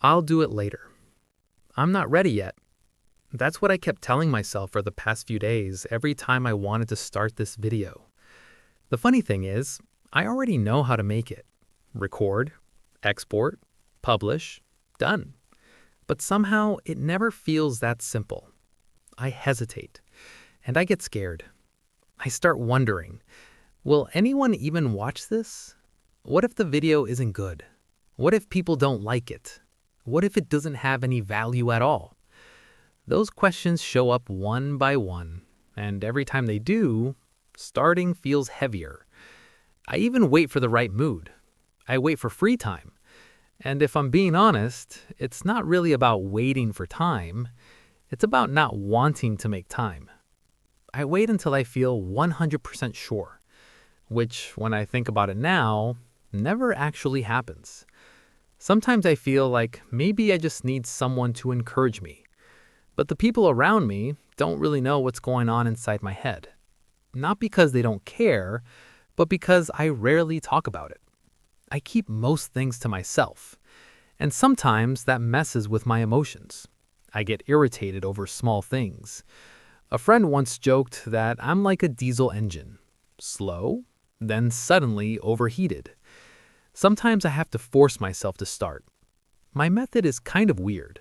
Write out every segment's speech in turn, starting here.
I'll do it later. I'm not ready yet. That's what I kept telling myself for the past few days every time I wanted to start this video. The funny thing is, I already know how to make it. Record, export, publish, done. But somehow it never feels that simple. I hesitate, and I get scared. I start wondering, will anyone even watch this? What if the video isn't good? What if people don't like it? What if it doesn't have any value at all? Those questions show up one by one, and every time they do, starting feels heavier. I even wait for the right mood. I wait for free time. And if I'm being honest, it's not really about waiting for time. It's about not wanting to make time. I wait until I feel 100% sure, which, when I think about it now, never actually happens. Sometimes I feel like maybe I just need someone to encourage me. But the people around me don't really know what's going on inside my head. Not because they don't care, but because I rarely talk about it. I keep most things to myself, and sometimes that messes with my emotions. I get irritated over small things. A friend once joked that I'm like a diesel engine, slow, then suddenly overheated. Sometimes I have to force myself to start. My method is kind of weird.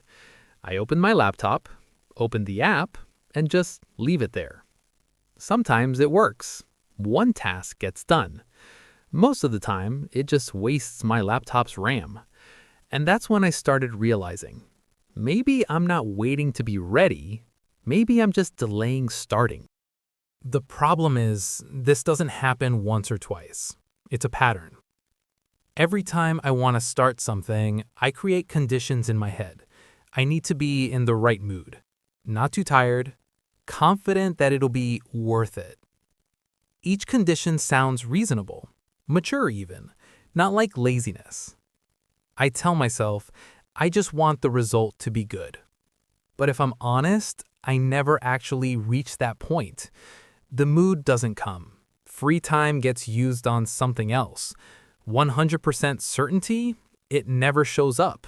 I open my laptop, open the app, and just leave it there. Sometimes it works. One task gets done. Most of the time, it just wastes my laptop's RAM. And that's when I started realizing, maybe I'm not waiting to be ready, maybe I'm just delaying starting. The problem is, this doesn't happen once or twice. It's a pattern. Every time I want to start something, I create conditions in my head. I need to be in the right mood, not too tired, confident that it'll be worth it. Each condition sounds reasonable, mature even, not like laziness. I tell myself, I just want the result to be good. But if I'm honest, I never actually reach that point. The mood doesn't come. Free time gets used on something else. 100% certainty, it never shows up.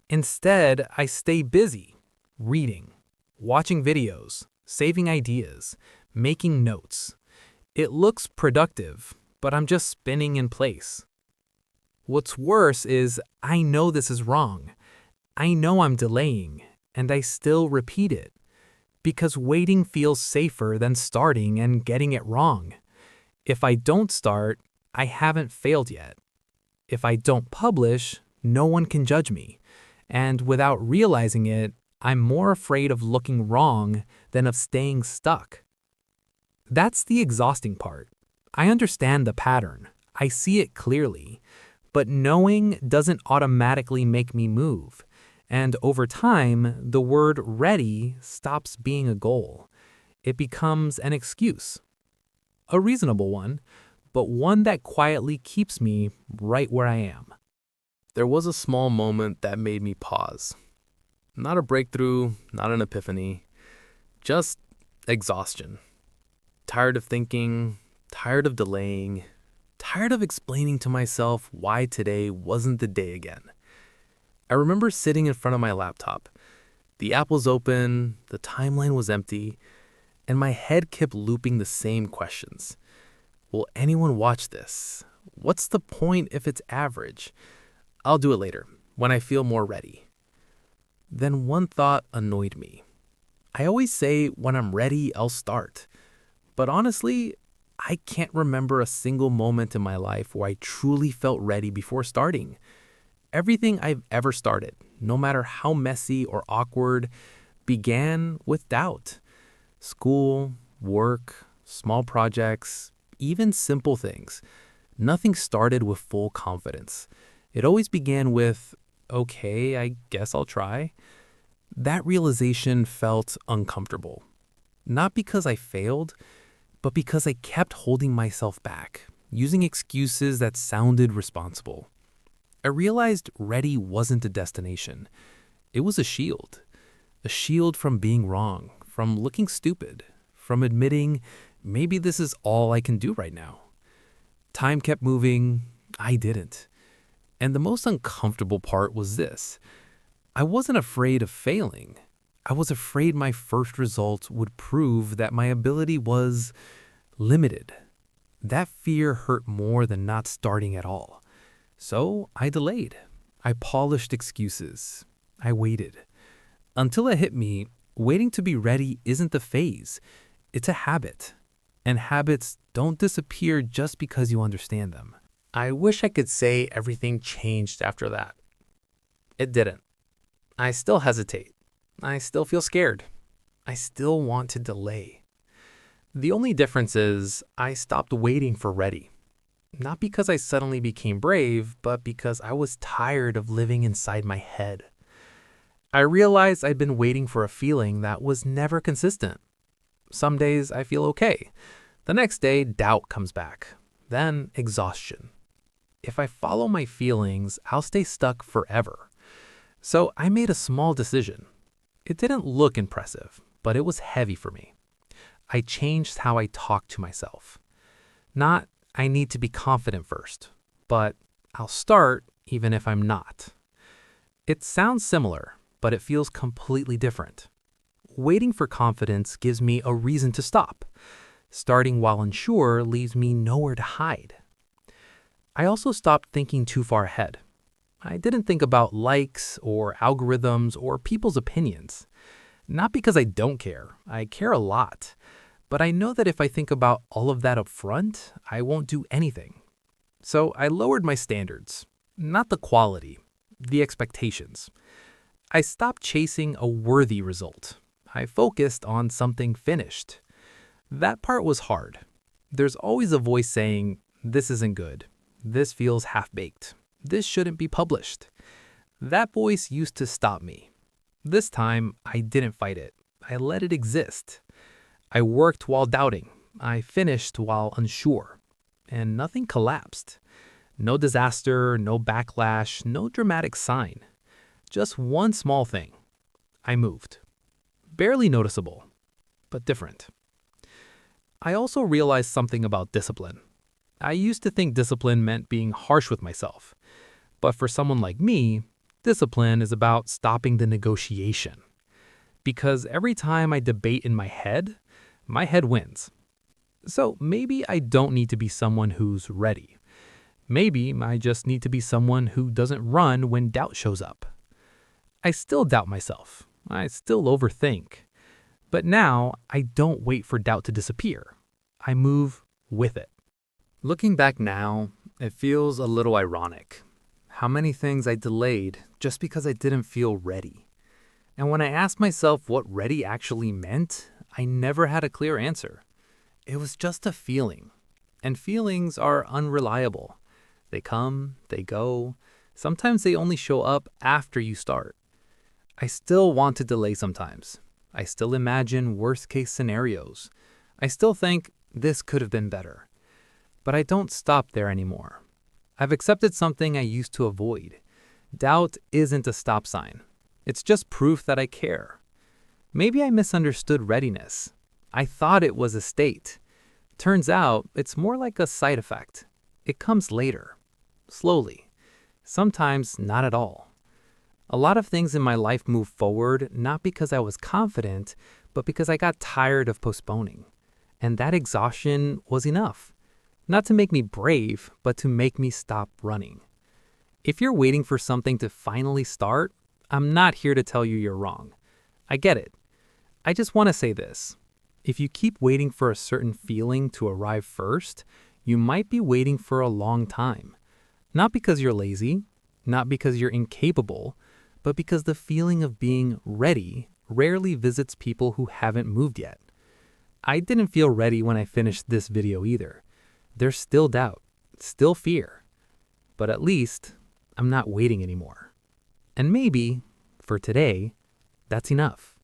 Instead, I stay busy, reading, watching videos, saving ideas, making notes. It looks productive, but I'm just spinning in place. What's worse is I know this is wrong. I know I'm delaying, and I still repeat it. Because waiting feels safer than starting and getting it wrong. If I don't start, I haven't failed yet. If I don't publish, no one can judge me. And without realizing it, I'm more afraid of looking wrong than of staying stuck. That's the exhausting part. I understand the pattern. I see it clearly. But knowing doesn't automatically make me move. And over time, the word ready stops being a goal. It becomes an excuse. A reasonable one, but one that quietly keeps me right where I am. There was a small moment that made me pause. Not a breakthrough, not an epiphany, just exhaustion. Tired of thinking, tired of delaying, tired of explaining to myself why today wasn't the day again. I remember sitting in front of my laptop. The app was open, the timeline was empty, and my head kept looping the same questions. Will anyone watch this? What's the point if it's average? I'll do it later, when I feel more ready. Then one thought annoyed me. I always say when I'm ready, I'll start. But honestly, I can't remember a single moment in my life where I truly felt ready before starting. Everything I've ever started, no matter how messy or awkward, began with doubt. School, work, small projects, even simple things. Nothing started with full confidence. It always began with, okay, I guess I'll try. That realization felt uncomfortable. Not because I failed, but because I kept holding myself back, using excuses that sounded responsible. I realized ready wasn't a destination. It was a shield. A shield from being wrong, from looking stupid, from admitting maybe this is all I can do right now. Time kept moving. I didn't. And the most uncomfortable part was this. I wasn't afraid of failing. I was afraid my first results would prove that my ability was limited. That fear hurt more than not starting at all. So I delayed. I polished excuses. I waited. Until it hit me, waiting to be ready isn't a phase, it's a habit. And habits don't disappear just because you understand them. I wish I could say everything changed after that. It didn't. I still hesitate. I still feel scared. I still want to delay. The only difference is I stopped waiting for ready. Not because I suddenly became brave, but because I was tired of living inside my head. I realized I'd been waiting for a feeling that was never consistent. Some days I feel okay. The next day, doubt comes back. Then exhaustion. If I follow my feelings, I'll stay stuck forever. So I made a small decision. It didn't look impressive, but it was heavy for me. I changed how I talk to myself. Not, I need to be confident first, but I'll start even if I'm not. It sounds similar, but it feels completely different. Waiting for confidence gives me a reason to stop. Starting while unsure leaves me nowhere to hide. I also stopped thinking too far ahead. I didn't think about likes or algorithms or people's opinions. Not because I don't care. I care a lot. But I know that if I think about all of that up front, I won't do anything. So I lowered my standards. Not the quality, the expectations. I stopped chasing a worthy result. I focused on something finished. That part was hard. There's always a voice saying, this isn't good. This feels half-baked. This shouldn't be published. That voice used to stop me. This time, I didn't fight it. I let it exist. I worked while doubting. I finished while unsure. And nothing collapsed. No disaster, no backlash, no dramatic sign. Just one small thing. I moved. Barely noticeable, but different. I also realized something about discipline. I used to think discipline meant being harsh with myself. But for someone like me, discipline is about stopping the negotiation. Because every time I debate in my head wins. So maybe I don't need to be someone who's ready. Maybe I just need to be someone who doesn't run when doubt shows up. I still doubt myself. I still overthink. But now I don't wait for doubt to disappear. I move with it. Looking back now, it feels a little ironic. How many things I delayed just because I didn't feel ready. And when I asked myself what ready actually meant, I never had a clear answer. It was just a feeling. And feelings are unreliable. They come, they go. Sometimes they only show up after you start. I still want to delay sometimes. I still imagine worst-case scenarios. I still think this could have been better. But I don't stop there anymore. I've accepted something I used to avoid. Doubt isn't a stop sign. It's just proof that I care. Maybe I misunderstood readiness. I thought it was a state. Turns out it's more like a side effect. It comes later. Slowly. Sometimes not at all. A lot of things in my life moved forward not because I was confident, but because I got tired of postponing. And that exhaustion was enough. Not to make me brave, but to make me stop running. If you're waiting for something to finally start, I'm not here to tell you you're wrong. I get it. I just want to say this. If you keep waiting for a certain feeling to arrive first, you might be waiting for a long time. Not because you're lazy, not because you're incapable, but because the feeling of being ready rarely visits people who haven't moved yet. I didn't feel ready when I finished this video either. There's still doubt, still fear. But at least I'm not waiting anymore. And maybe, for today, that's enough.